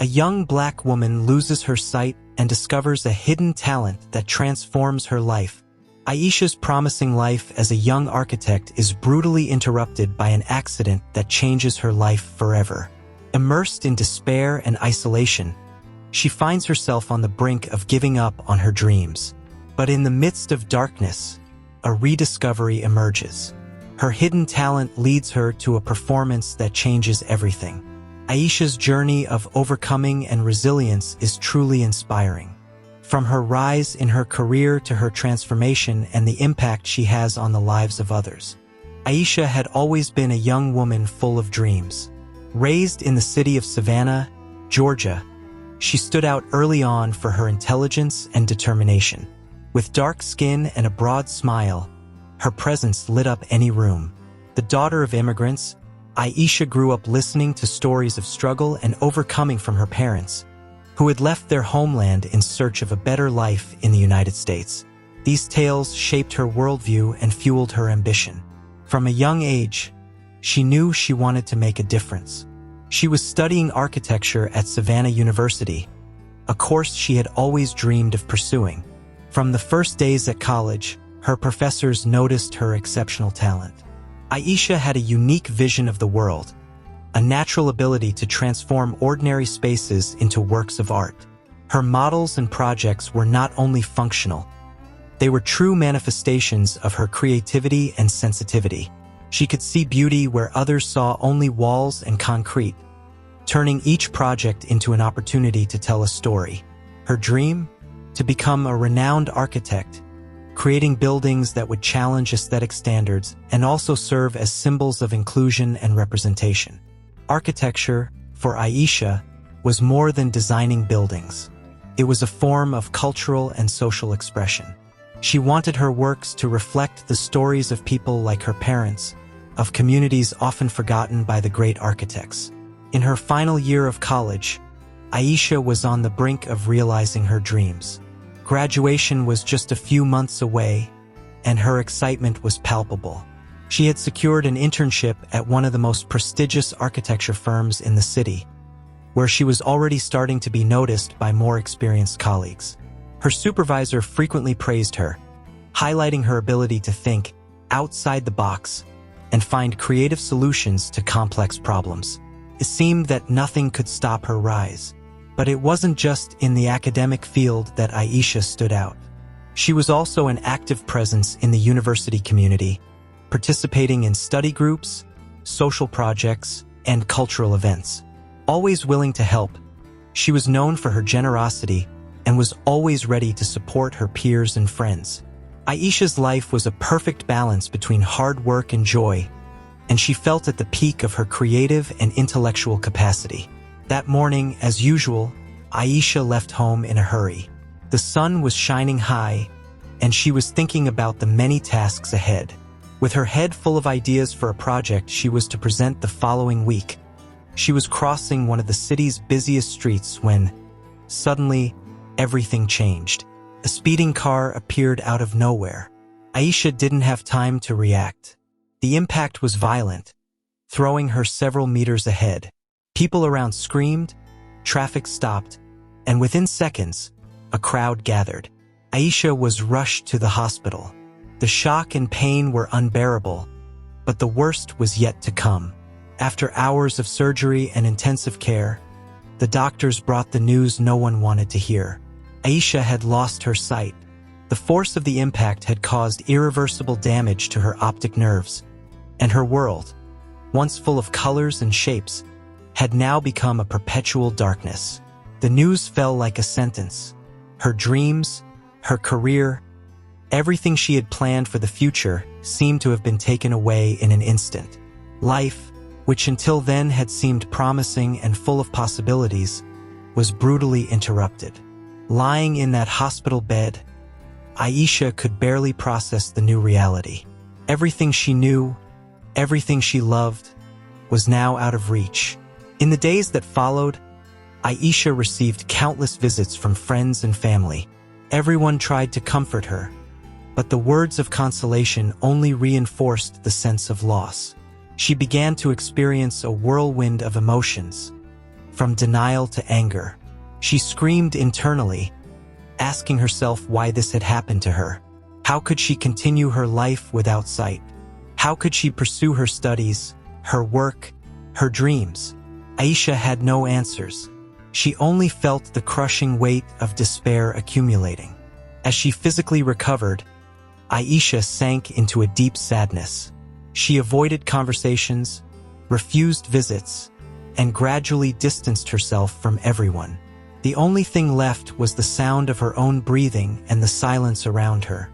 A young black woman loses her sight and discovers a hidden talent that transforms her life. Aisha's promising life as a young architect is brutally interrupted by an accident that changes her life forever. Immersed in despair and isolation, she finds herself on the brink of giving up on her dreams. But in the midst of darkness, a rediscovery emerges. Her hidden talent leads her to a performance that changes everything. Aisha's journey of overcoming and resilience is truly inspiring. From her rise in her career to her transformation and the impact she has on the lives of others. Aisha had always been a young woman full of dreams. Raised in the city of Savannah, Georgia, she stood out early on for her intelligence and determination. With dark skin and a broad smile, her presence lit up any room. The daughter of immigrants, Aisha grew up listening to stories of struggle and overcoming from her parents, who had left their homeland in search of a better life in the United States. These tales shaped her worldview and fueled her ambition. From a young age, she knew she wanted to make a difference. She was studying architecture at Savannah University, a course she had always dreamed of pursuing. From the first days at college, her professors noticed her exceptional talent. Aisha had a unique vision of the world, a natural ability to transform ordinary spaces into works of art. Her models and projects were not only functional, they were true manifestations of her creativity and sensitivity. She could see beauty where others saw only walls and concrete, turning each project into an opportunity to tell a story. Her dream? To become a renowned architect, creating buildings that would challenge aesthetic standards and also serve as symbols of inclusion and representation. Architecture, for Aisha, was more than designing buildings. It was a form of cultural and social expression. She wanted her works to reflect the stories of people like her parents, of communities often forgotten by the great architects. In her final year of college, Aisha was on the brink of realizing her dreams. Graduation was just a few months away, and her excitement was palpable. She had secured an internship at one of the most prestigious architecture firms in the city, where she was already starting to be noticed by more experienced colleagues. Her supervisor frequently praised her, highlighting her ability to think outside the box and find creative solutions to complex problems. It seemed that nothing could stop her rise. But it wasn't just in the academic field that Aisha stood out. She was also an active presence in the university community, participating in study groups, social projects, and cultural events. Always willing to help, she was known for her generosity and was always ready to support her peers and friends. Aisha's life was a perfect balance between hard work and joy, and she felt at the peak of her creative and intellectual capacity. That morning, as usual, Aisha left home in a hurry. The sun was shining high, and she was thinking about the many tasks ahead. With her head full of ideas for a project she was to present the following week, she was crossing one of the city's busiest streets when, suddenly, everything changed. A speeding car appeared out of nowhere. Aisha didn't have time to react. The impact was violent, throwing her several meters ahead. People around screamed, traffic stopped, and within seconds, a crowd gathered. Aisha was rushed to the hospital. The shock and pain were unbearable, but the worst was yet to come. After hours of surgery and intensive care, the doctors brought the news no one wanted to hear. Aisha had lost her sight. The force of the impact had caused irreversible damage to her optic nerves, and her world, once full of colors and shapes, had now become a perpetual darkness. The news fell like a sentence. Her dreams, her career, everything she had planned for the future seemed to have been taken away in an instant. Life, which until then had seemed promising and full of possibilities, was brutally interrupted. Lying in that hospital bed, Aisha could barely process the new reality. Everything she knew, everything she loved, was now out of reach. In the days that followed, Aisha received countless visits from friends and family. Everyone tried to comfort her, but the words of consolation only reinforced the sense of loss. She began to experience a whirlwind of emotions. from denial to anger. She screamed internally, asking herself why this had happened to her. How could she continue her life without sight? How could she pursue her studies, her work, her dreams? Aisha had no answers. She only felt the crushing weight of despair accumulating. As she physically recovered, Aisha sank into a deep sadness. She avoided conversations, refused visits, and gradually distanced herself from everyone. The only thing left was the sound of her own breathing and the silence around her,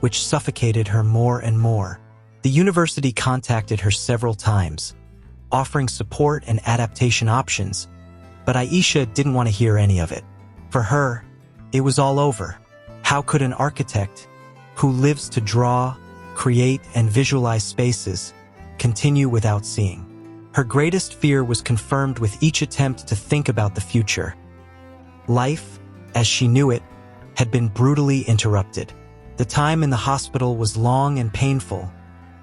which suffocated her more and more. The university contacted her several times, offering support and adaptation options, but Aisha didn't want to hear any of it. For her, it was all over. How could an architect, who lives to draw, create, and visualize spaces, continue without seeing? Her greatest fear was confirmed with each attempt to think about the future. Life, as she knew it, had been brutally interrupted. The time in the hospital was long and painful,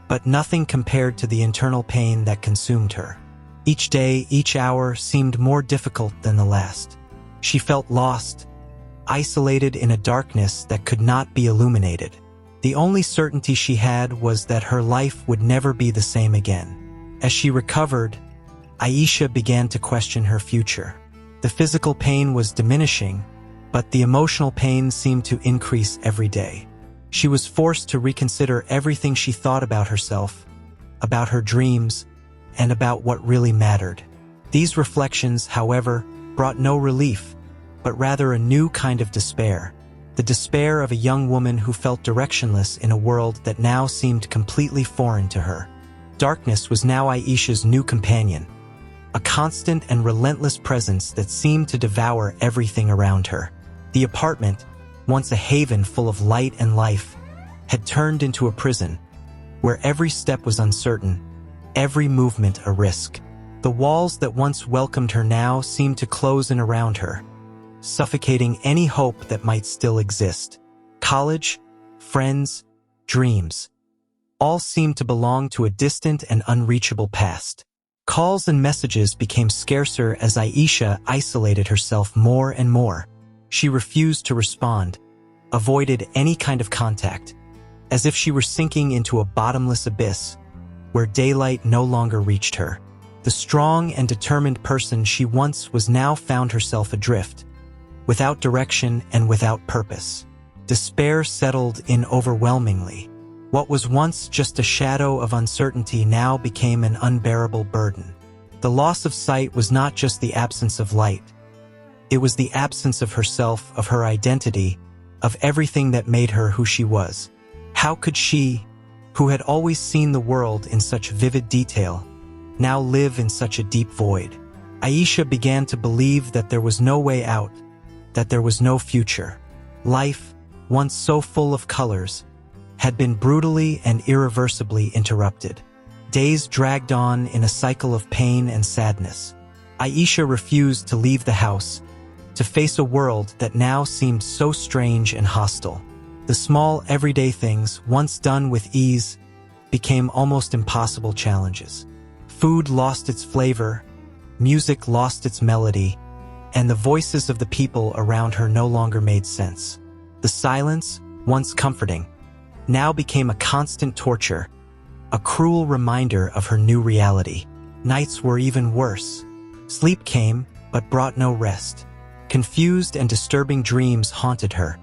but nothing compared to the internal pain that consumed her. Each day, each hour seemed more difficult than the last. She felt lost, isolated in a darkness that could not be illuminated. The only certainty she had was that her life would never be the same again. As she recovered, Aisha began to question her future. The physical pain was diminishing, but the emotional pain seemed to increase every day. She was forced to reconsider everything she thought about herself, about her dreams, and about what really mattered. These reflections, however, brought no relief, but rather a new kind of despair. The despair of a young woman who felt directionless in a world that now seemed completely foreign to her. Darkness was now Aisha's new companion, a constant and relentless presence that seemed to devour everything around her. The apartment, once a haven full of light and life, had turned into a prison, where every step was uncertain, every movement a risk. The walls that once welcomed her now seemed to close in around her, suffocating any hope that might still exist. College, friends, dreams, all seemed to belong to a distant and unreachable past. Calls and messages became scarcer as Aisha isolated herself more and more. She refused to respond, avoided any kind of contact, as if she were sinking into a bottomless abyss, where daylight no longer reached her. The strong and determined person she once was now found herself adrift, without direction and without purpose. Despair settled in overwhelmingly. What was once just a shadow of uncertainty now became an unbearable burden. The loss of sight was not just the absence of light. It was the absence of herself, of her identity, of everything that made her who she was. How could she, who had always seen the world in such vivid detail, now live in such a deep void? Aisha began to believe that there was no way out, that there was no future. Life, once so full of colors, had been brutally and irreversibly interrupted. Days dragged on in a cycle of pain and sadness. Aisha refused to leave the house, to face a world that now seemed so strange and hostile. The small, everyday things, once done with ease, became almost impossible challenges. Food lost its flavor, music lost its melody, and the voices of the people around her no longer made sense. The silence, once comforting, now became a constant torture, a cruel reminder of her new reality. Nights were even worse. Sleep came, but brought no rest. Confused and disturbing dreams haunted her,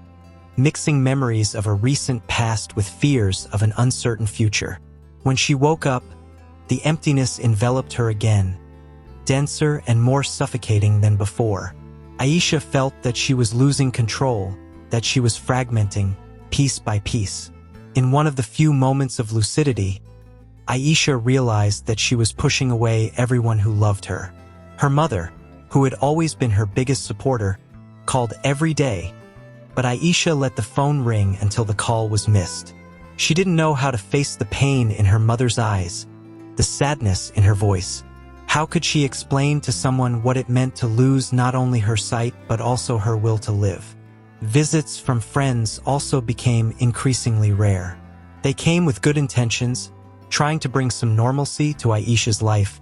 mixing memories of a recent past with fears of an uncertain future. When she woke up, the emptiness enveloped her again, denser and more suffocating than before. Aisha felt that she was losing control, that she was fragmenting, piece by piece. In one of the few moments of lucidity, Aisha realized that she was pushing away everyone who loved her. Her mother, who had always been her biggest supporter, called every day, but Aisha let the phone ring until the call was missed. She didn't know how to face the pain in her mother's eyes, the sadness in her voice. How could she explain to someone what it meant to lose not only her sight but also her will to live? Visits from friends also became increasingly rare. They came with good intentions, trying to bring some normalcy to Aisha's life,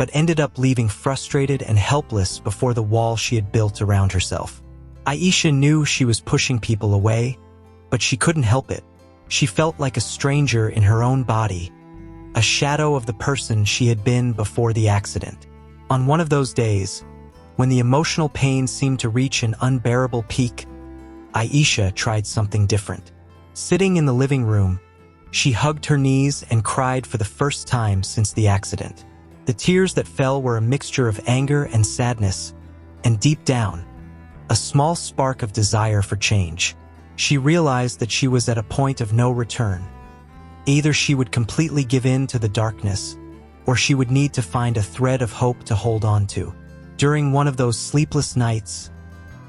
but ended up leaving frustrated and helpless before the wall she had built around herself. Aisha knew she was pushing people away, but she couldn't help it. She felt like a stranger in her own body, a shadow of the person she had been before the accident. On one of those days, when the emotional pain seemed to reach an unbearable peak, Aisha tried something different. Sitting in the living room, she hugged her knees and cried for the first time since the accident. The tears that fell were a mixture of anger and sadness, and deep down, a small spark of desire for change. She realized that she was at a point of no return. Either she would completely give in to the darkness, or she would need to find a thread of hope to hold on to. During one of those sleepless nights,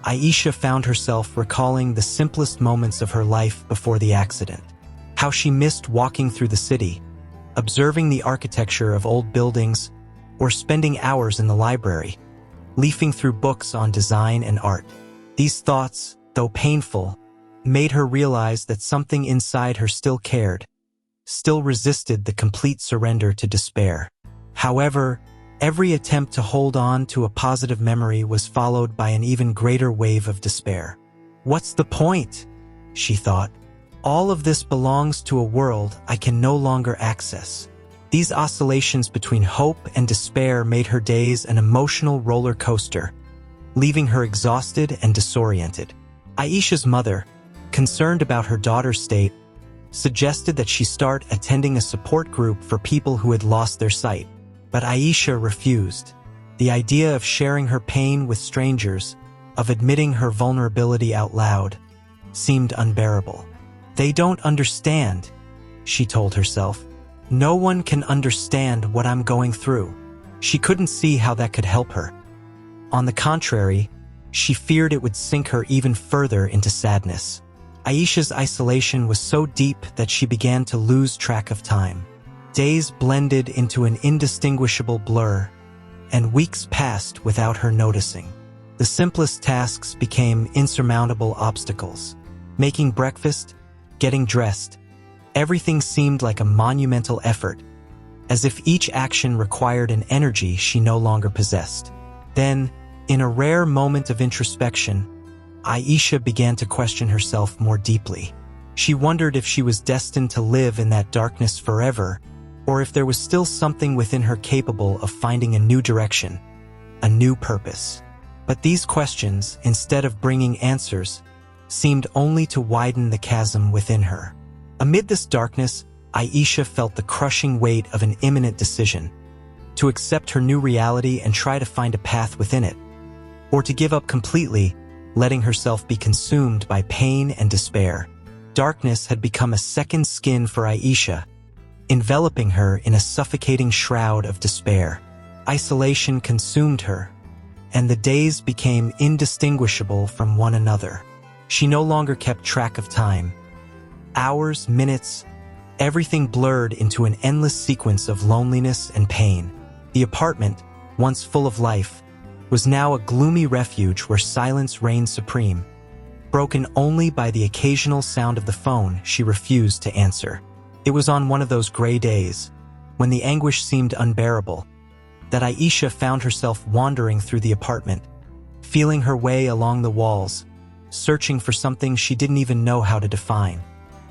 Aisha found herself recalling the simplest moments of her life before the accident. How she missed walking through the city, observing the architecture of old buildings, or spending hours in the library, leafing through books on design and art. These thoughts, though painful, made her realize that something inside her still cared, still resisted the complete surrender to despair. However, every attempt to hold on to a positive memory was followed by an even greater wave of despair. "What's the point?" she thought. "All of this belongs to a world I can no longer access." These oscillations between hope and despair made her days an emotional roller coaster, leaving her exhausted and disoriented. Aisha's mother, concerned about her daughter's state, suggested that she start attending a support group for people who had lost their sight. But Aisha refused. The idea of sharing her pain with strangers, of admitting her vulnerability out loud, seemed unbearable. "They don't understand," she told herself. "No one can understand what I'm going through." She couldn't see how that could help her. On the contrary, she feared it would sink her even further into sadness. Aisha's isolation was so deep that she began to lose track of time. Days blended into an indistinguishable blur, and weeks passed without her noticing. The simplest tasks became insurmountable obstacles. Making breakfast, getting dressed, everything seemed like a monumental effort, as if each action required an energy she no longer possessed. Then, in a rare moment of introspection, Aisha began to question herself more deeply. She wondered if she was destined to live in that darkness forever, or if there was still something within her capable of finding a new direction, a new purpose. But these questions, instead of bringing answers, seemed only to widen the chasm within her. Amid this darkness, Aisha felt the crushing weight of an imminent decision: to accept her new reality and try to find a path within it, or to give up completely, letting herself be consumed by pain and despair. Darkness had become a second skin for Aisha, enveloping her in a suffocating shroud of despair. Isolation consumed her, and the days became indistinguishable from one another. She no longer kept track of time. Hours, minutes, everything blurred into an endless sequence of loneliness and pain. The apartment, once full of life, was now a gloomy refuge where silence reigned supreme, broken only by the occasional sound of the phone she refused to answer. It was on one of those gray days, when the anguish seemed unbearable, that Aisha found herself wandering through the apartment, feeling her way along the walls, searching for something she didn't even know how to define.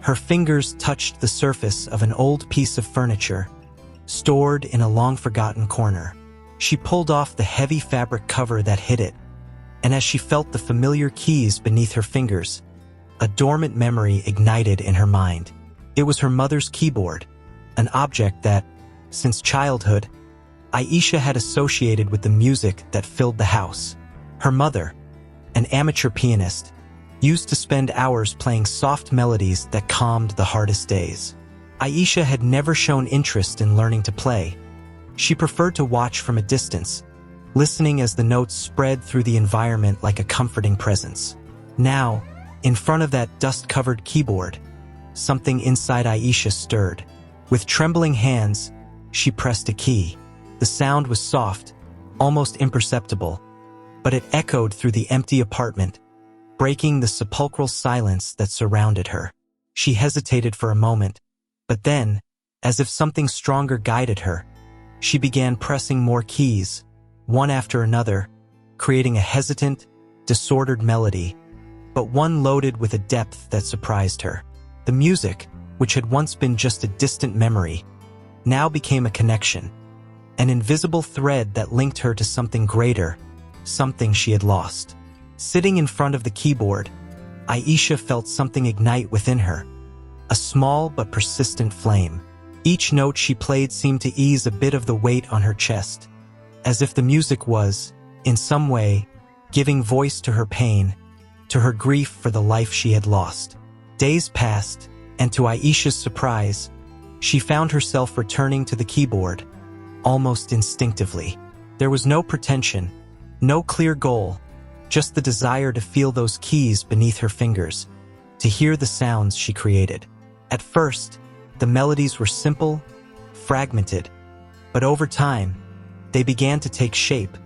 Her fingers touched the surface of an old piece of furniture, stored in a long-forgotten corner. She pulled off the heavy fabric cover that hid it, and as she felt the familiar keys beneath her fingers, a dormant memory ignited in her mind. It was her mother's keyboard, an object that, since childhood, Aisha had associated with the music that filled the house. Her mother, an amateur pianist, used to spend hours playing soft melodies that calmed the hardest days. Aisha had never shown interest in learning to play. She preferred to watch from a distance, listening as the notes spread through the environment like a comforting presence. Now, in front of that dust-covered keyboard, something inside Aisha stirred. With trembling hands, she pressed a key. The sound was soft, almost imperceptible, but it echoed through the empty apartment, breaking the sepulchral silence that surrounded her. She hesitated for a moment, but then, as if something stronger guided her, She began pressing more keys, one after another, creating a hesitant, disordered melody, but one loaded with a depth that surprised her. The music, which had once been just a distant memory, now became a connection, an invisible thread that linked her to something greater, something she had lost. Sitting in front of the keyboard, Aisha felt something ignite within her, a small but persistent flame. Each note she played seemed to ease a bit of the weight on her chest, as if the music was, in some way, giving voice to her pain, to her grief for the life she had lost. Days passed, and to Aisha's surprise, she found herself returning to the keyboard, almost instinctively. There was no pretension, no clear goal, just the desire to feel those keys beneath her fingers, to hear the sounds she created. At first, the melodies were simple, fragmented, but over time, they began to take shape,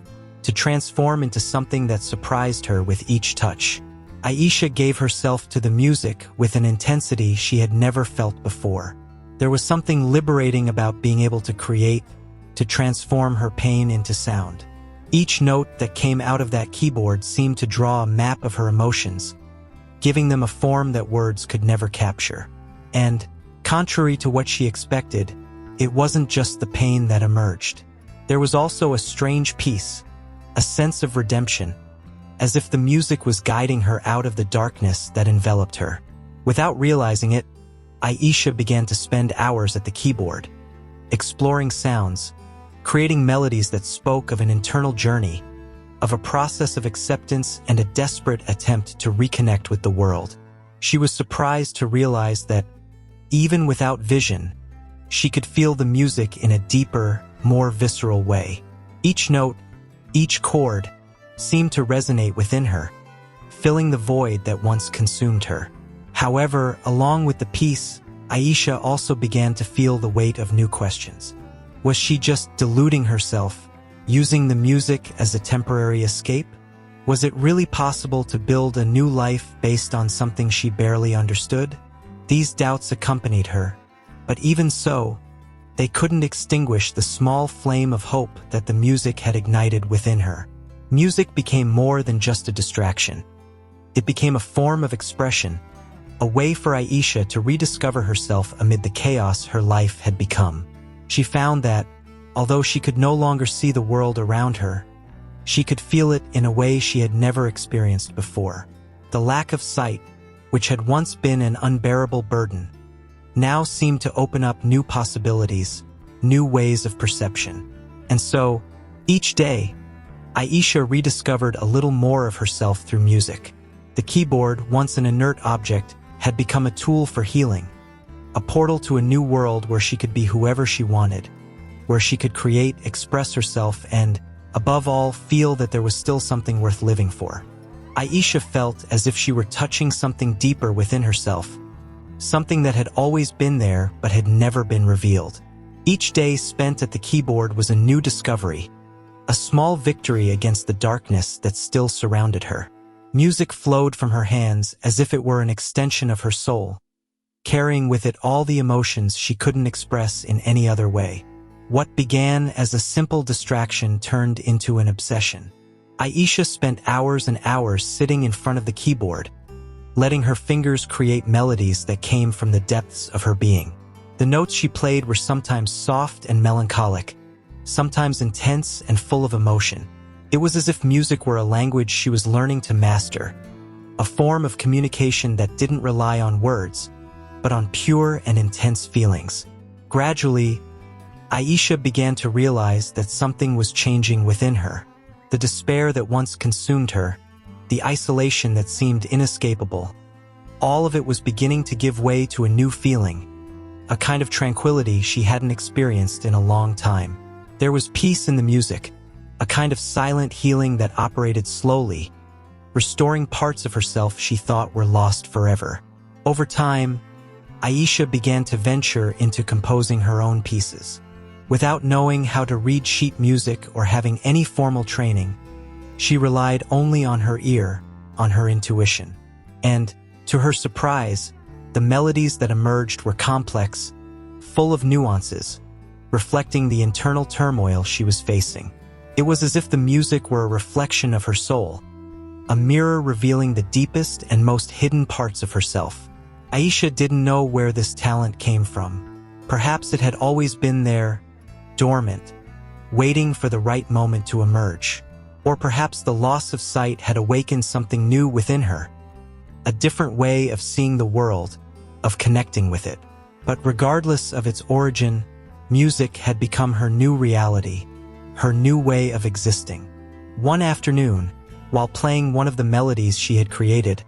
to transform into something that surprised her with each touch. Aisha gave herself to the music with an intensity she had never felt before. There was something liberating about being able to create, to transform her pain into sound. Each note that came out of that keyboard seemed to draw a map of her emotions, giving them a form that words could never capture. And, contrary to what she expected, it wasn't just the pain that emerged. There was also a strange peace, a sense of redemption, as if the music was guiding her out of the darkness that enveloped her. Without realizing it, Aisha began to spend hours at the keyboard, exploring sounds, creating melodies that spoke of an internal journey, of a process of acceptance and a desperate attempt to reconnect with the world. She was surprised to realize that, even without vision, she could feel the music in a deeper, more visceral way. Each note, each chord, seemed to resonate within her, filling the void that once consumed her. However, along with the peace, Aisha also began to feel the weight of new questions. Was she just deluding herself, using the music as a temporary escape? Was it really possible to build a new life based on something she barely understood? These doubts accompanied her, but even so, they couldn't extinguish the small flame of hope that the music had ignited within her. Music became more than just a distraction. It became a form of expression, a way for Aisha to rediscover herself amid the chaos her life had become. She found that, although she could no longer see the world around her, she could feel it in a way she had never experienced before. The lack of sight, which had once been an unbearable burden, now seemed to open up new possibilities, new ways of perception. And so, each day, Aisha rediscovered a little more of herself through music. The keyboard, once an inert object, had become a tool for healing, a portal to a new world where she could be whoever she wanted, where she could create, express herself, and, above all, feel that there was still something worth living for. Aisha felt as if she were touching something deeper within herself, something that had always been there but had never been revealed. Each day spent at the keyboard was a new discovery, a small victory against the darkness that still surrounded her. Music flowed from her hands as if it were an extension of her soul, carrying with it all the emotions she couldn't express in any other way. What began as a simple distraction turned into an obsession. Aisha spent hours and hours sitting in front of the keyboard, letting her fingers create melodies that came from the depths of her being. The notes she played were sometimes soft and melancholic, sometimes intense and full of emotion. It was as if music were a language she was learning to master, a form of communication that didn't rely on words, but on pure and intense feelings. Gradually, Aisha began to realize that something was changing within her. The despair that once consumed her, the isolation that seemed inescapable, all of it was beginning to give way to a new feeling, a kind of tranquility she hadn't experienced in a long time. There was peace in the music, a kind of silent healing that operated slowly, restoring parts of herself she thought were lost forever. Over time, Aisha began to venture into composing her own pieces. Without knowing how to read sheet music or having any formal training, she relied only on her ear, on her intuition. And, to her surprise, the melodies that emerged were complex, full of nuances, reflecting the internal turmoil she was facing. It was as if the music were a reflection of her soul, a mirror revealing the deepest and most hidden parts of herself. Aisha didn't know where this talent came from. Perhaps it had always been there, dormant, waiting for the right moment to emerge. Or perhaps the loss of sight had awakened something new within her, a different way of seeing the world, of connecting with it. But regardless of its origin, music had become her new reality, her new way of existing. One afternoon, while playing one of the melodies she had created,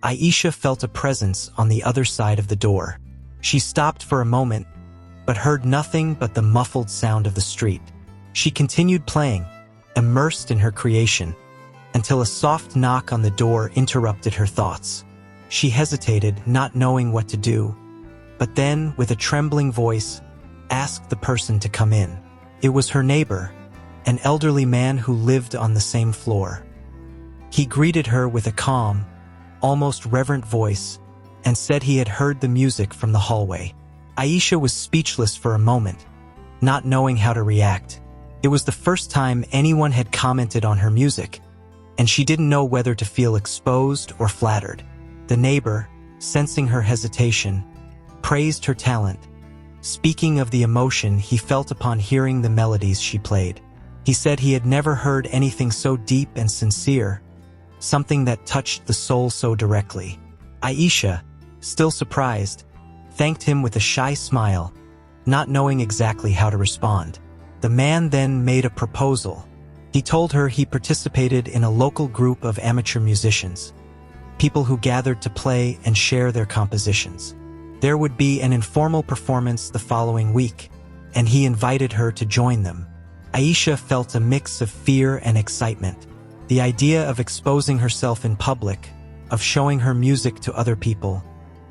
Aisha felt a presence on the other side of the door. She stopped for a moment, but heard nothing but the muffled sound of the street. She continued playing, immersed in her creation, until a soft knock on the door interrupted her thoughts. She hesitated, not knowing what to do, but then, with a trembling voice, asked the person to come in. It was her neighbor, an elderly man who lived on the same floor. He greeted her with a calm, almost reverent voice, and said he had heard the music from the hallway. Aisha was speechless for a moment, not knowing how to react. It was the first time anyone had commented on her music, and she didn't know whether to feel exposed or flattered. The neighbor, sensing her hesitation, praised her talent, speaking of the emotion he felt upon hearing the melodies she played. He said he had never heard anything so deep and sincere, something that touched the soul so directly. Aisha, still surprised, thanked him with a shy smile, not knowing exactly how to respond. The man then made a proposal. He told her he participated in a local group of amateur musicians, people who gathered to play and share their compositions. There would be an informal performance the following week, and he invited her to join them. Aisha felt a mix of fear and excitement. The idea of exposing herself in public, of showing her music to other people,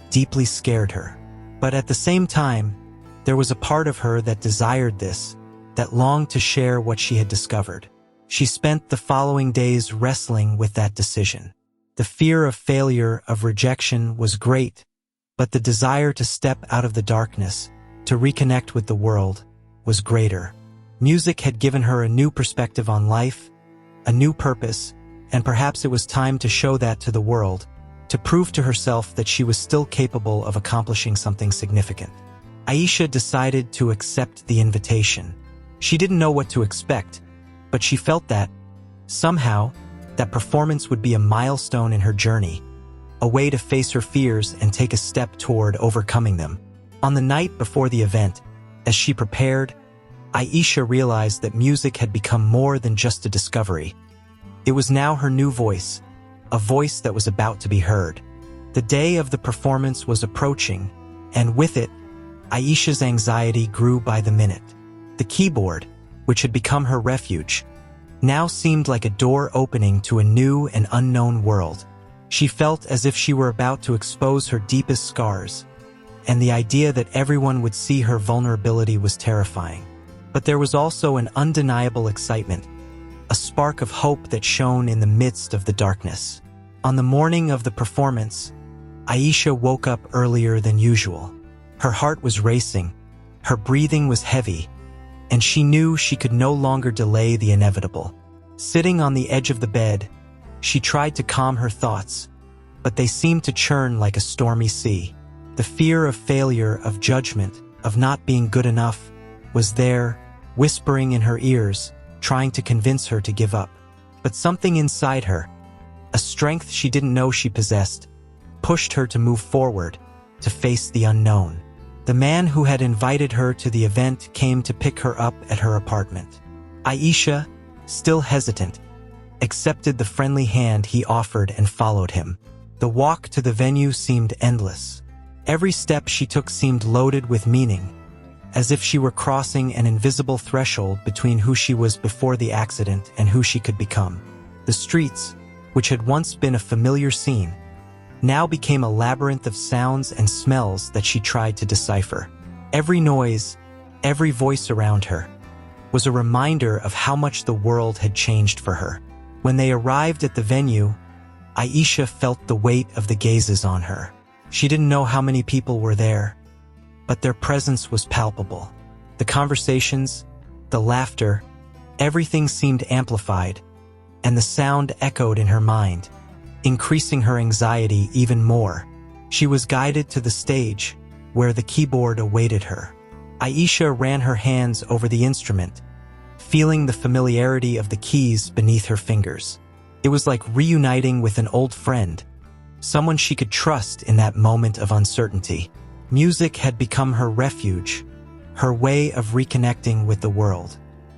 deeply scared her. But at the same time, there was a part of her that desired this, that longed to share what she had discovered. She spent the following days wrestling with that decision. The fear of failure, of rejection, was great, but the desire to step out of the darkness, to reconnect with the world, was greater. Music had given her a new perspective on life, a new purpose, and perhaps it was time to show that to the world, to prove to herself that she was still capable of accomplishing something significant. Aisha decided to accept the invitation. She didn't know what to expect, but she felt that, somehow, that performance would be a milestone in her journey, a way to face her fears and take a step toward overcoming them. On the night before the event, as she prepared, Aisha realized that music had become more than just a discovery. It was now her new voice, a voice that was about to be heard. The day of the performance was approaching, and with it, Aisha's anxiety grew by the minute. The keyboard, which had become her refuge, now seemed like a door opening to a new and unknown world. She felt as if she were about to expose her deepest scars, and the idea that everyone would see her vulnerability was terrifying. But there was also an undeniable excitement, a spark of hope that shone in the midst of the darkness. On the morning of the performance, Aisha woke up earlier than usual. Her heart was racing, her breathing was heavy, and she knew she could no longer delay the inevitable. Sitting on the edge of the bed, she tried to calm her thoughts, but they seemed to churn like a stormy sea. The fear of failure, of judgment, of not being good enough, was there, whispering in her ears, trying to convince her to give up. But something inside her, a strength she didn't know she possessed, pushed her to move forward, to face the unknown. The man who had invited her to the event came to pick her up at her apartment. Aisha, still hesitant, accepted the friendly hand he offered and followed him. The walk to the venue seemed endless. Every step she took seemed loaded with meaning, as if she were crossing an invisible threshold between who she was before the accident and who she could become. The streets, which had once been a familiar scene, now became a labyrinth of sounds and smells that she tried to decipher. Every noise, every voice around her, was a reminder of how much the world had changed for her. When they arrived at the venue, Aisha felt the weight of the gazes on her. She didn't know how many people were there, but their presence was palpable. The conversations, the laughter, everything seemed amplified, and the sound echoed in her mind, increasing her anxiety even more. She was guided to the stage, where the keyboard awaited her. Aisha ran her hands over the instrument, feeling the familiarity of the keys beneath her fingers. It was like reuniting with an old friend, someone she could trust in that moment of uncertainty. Music had become her refuge, her way of reconnecting with the world.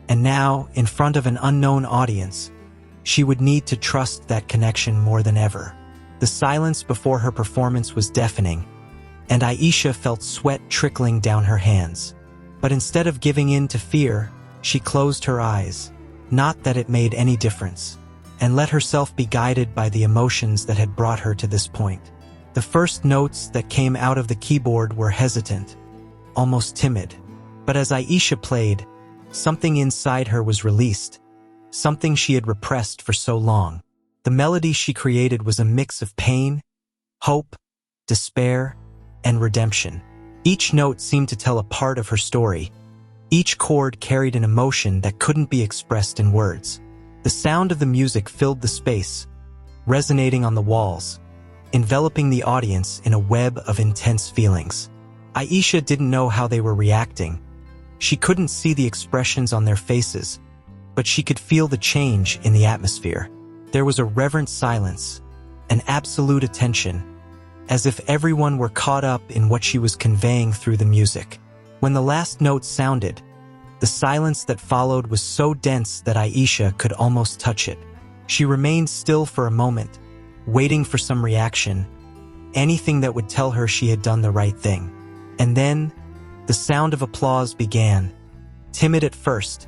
And now, in front of an unknown audience, she would need to trust that connection more than ever. The silence before her performance was deafening, and Aisha felt sweat trickling down her hands. But instead of giving in to fear, she closed her eyes, not that it made any difference, and let herself be guided by the emotions that had brought her to this point. The first notes that came out of the keyboard were hesitant, almost timid. But as Aisha played, something inside her was released, something she had repressed for so long. The melody she created was a mix of pain, hope, despair, and redemption. Each note seemed to tell a part of her story. Each chord carried an emotion that couldn't be expressed in words. The sound of the music filled the space, resonating on the walls, enveloping the audience in a web of intense feelings. Aisha didn't know how they were reacting. She couldn't see the expressions on their faces, but she could feel the change in the atmosphere. There was a reverent silence, an absolute attention, as if everyone were caught up in what she was conveying through the music. When the last note sounded, the silence that followed was so dense that Aisha could almost touch it. She remained still for a moment, waiting for some reaction, anything that would tell her she had done the right thing. And then, the sound of applause began, timid at first,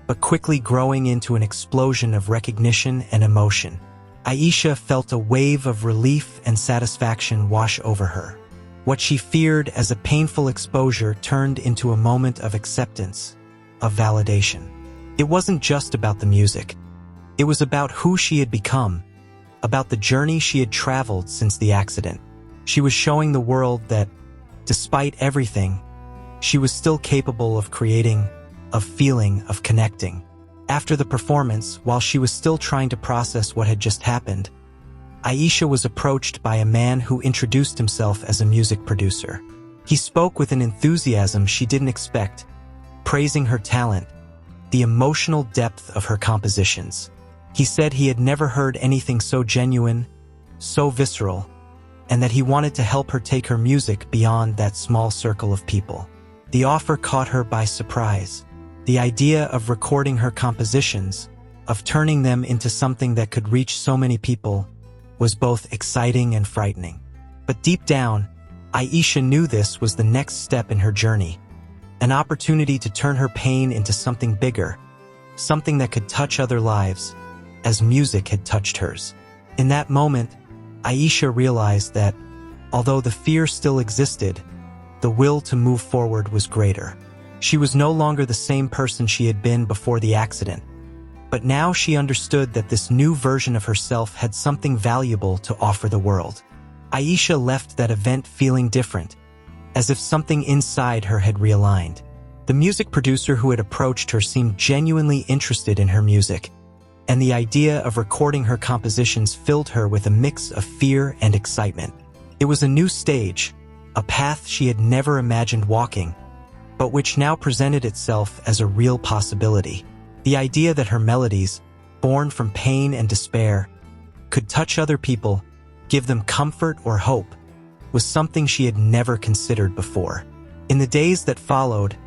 but quickly growing into an explosion of recognition and emotion. Aisha felt a wave of relief and satisfaction wash over her. What she feared as a painful exposure turned into a moment of acceptance, of validation. It wasn't just about the music. It was about who she had become, about the journey she had traveled since the accident. She was showing the world that, despite everything, she was still capable of creating, of feeling, of connecting. After the performance, while she was still trying to process what had just happened, Aisha was approached by a man who introduced himself as a music producer. He spoke with an enthusiasm she didn't expect, praising her talent, the emotional depth of her compositions. He said he had never heard anything so genuine, so visceral, and that he wanted to help her take her music beyond that small circle of people. The offer caught her by surprise. The idea of recording her compositions, of turning them into something that could reach so many people, was both exciting and frightening. But deep down, Aisha knew this was the next step in her journey, an opportunity to turn her pain into something bigger, something that could touch other lives, as music had touched hers. In that moment, Aisha realized that, although the fear still existed, the will to move forward was greater. She was no longer the same person she had been before the accident, but now she understood that this new version of herself had something valuable to offer the world. Aisha left that event feeling different, as if something inside her had realigned. The music producer who had approached her seemed genuinely interested in her music, and the idea of recording her compositions filled her with a mix of fear and excitement. It was a new stage, a path she had never imagined walking, but which now presented itself as a real possibility. The idea that her melodies, born from pain and despair, could touch other people, give them comfort or hope, was something she had never considered before. In the days that followed,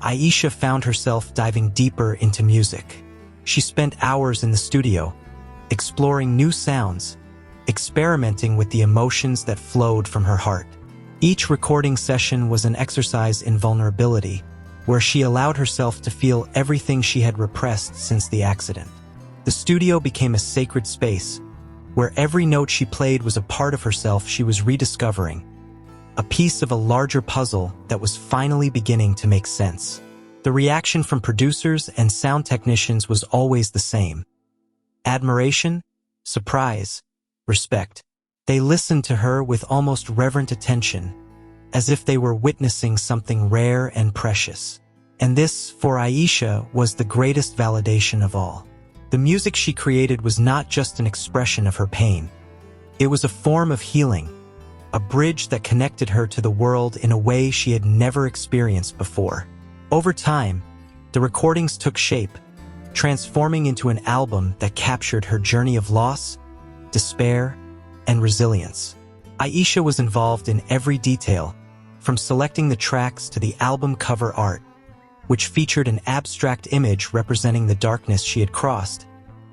Aisha found herself diving deeper into music. She spent hours in the studio, exploring new sounds, experimenting with the emotions that flowed from her heart. Each recording session was an exercise in vulnerability, where she allowed herself to feel everything she had repressed since the accident. The studio became a sacred space, where every note she played was a part of herself she was rediscovering, a piece of a larger puzzle that was finally beginning to make sense. The reaction from producers and sound technicians was always the same: admiration, surprise, respect. They listened to her with almost reverent attention, as if they were witnessing something rare and precious. And this, for Aisha, was the greatest validation of all. The music she created was not just an expression of her pain. It was a form of healing, a bridge that connected her to the world in a way she had never experienced before. Over time, the recordings took shape, transforming into an album that captured her journey of loss, despair, and resilience. Aisha was involved in every detail, from selecting the tracks to the album cover art, which featured an abstract image representing the darkness she had crossed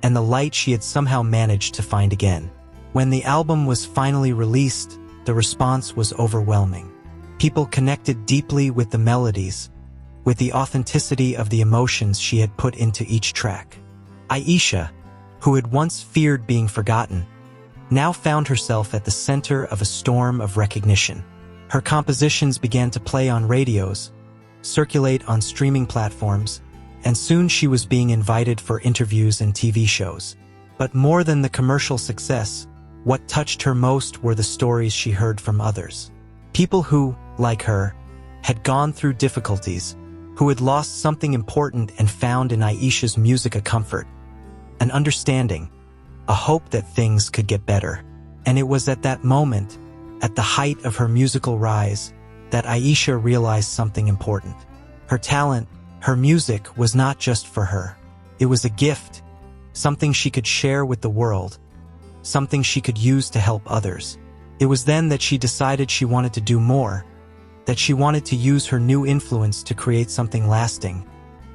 and the light she had somehow managed to find again. When the album was finally released, the response was overwhelming. People connected deeply with the melodies, with the authenticity of the emotions she had put into each track. Aisha, who had once feared being forgotten, now found herself at the center of a storm of recognition. Her compositions began to play on radios, circulate on streaming platforms, and soon she was being invited for interviews and TV shows. But more than the commercial success, what touched her most were the stories she heard from others. People who, like her, had gone through difficulties, who had lost something important and found in Aisha's music a comfort, an understanding, a hope that things could get better. And it was at that moment, at the height of her musical rise, that Aisha realized something important. Her talent, her music, was not just for her. It was a gift, something she could share with the world, something she could use to help others. It was then that she decided she wanted to do more, that she wanted to use her new influence to create something lasting,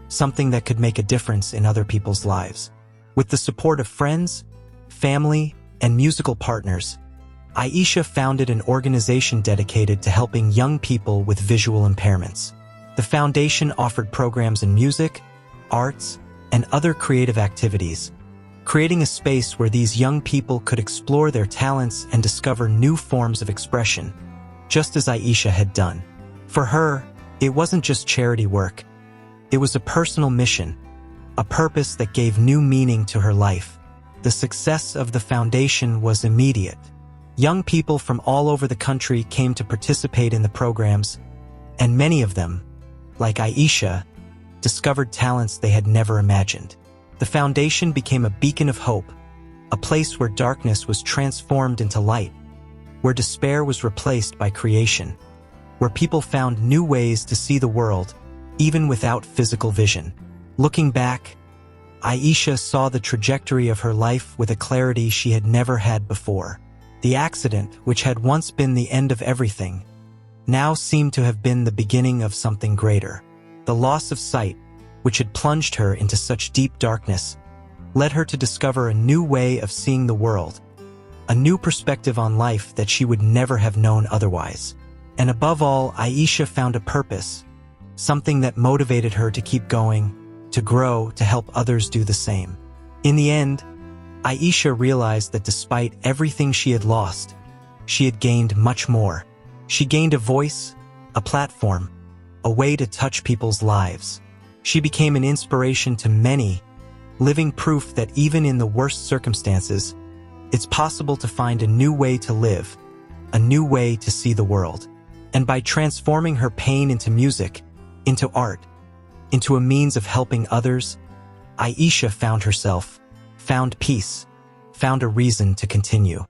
something that could make a difference in other people's lives. With the support of friends, family, and musical partners, Aisha founded an organization dedicated to helping young people with visual impairments. The foundation offered programs in music, arts, and other creative activities, creating a space where these young people could explore their talents and discover new forms of expression, just as Aisha had done. For her, it wasn't just charity work. It was a personal mission, a purpose that gave new meaning to her life. The success of the foundation was immediate. Young people from all over the country came to participate in the programs, and many of them, like Aisha, discovered talents they had never imagined. The foundation became a beacon of hope, a place where darkness was transformed into light, where despair was replaced by creation, where people found new ways to see the world, even without physical vision. Looking back, Aisha saw the trajectory of her life with a clarity she had never had before. The accident, which had once been the end of everything, now seemed to have been the beginning of something greater. The loss of sight, which had plunged her into such deep darkness, led her to discover a new way of seeing the world, a new perspective on life that she would never have known otherwise. And above all, Aisha found a purpose, something that motivated her to keep going, to grow, to help others do the same. In the end, Aisha realized that despite everything she had lost, she had gained much more. She gained a voice, a platform, a way to touch people's lives. She became an inspiration to many, living proof that even in the worst circumstances, it's possible to find a new way to live, a new way to see the world. And by transforming her pain into music, into art, into a means of helping others, Aisha found herself, found peace, found a reason to continue.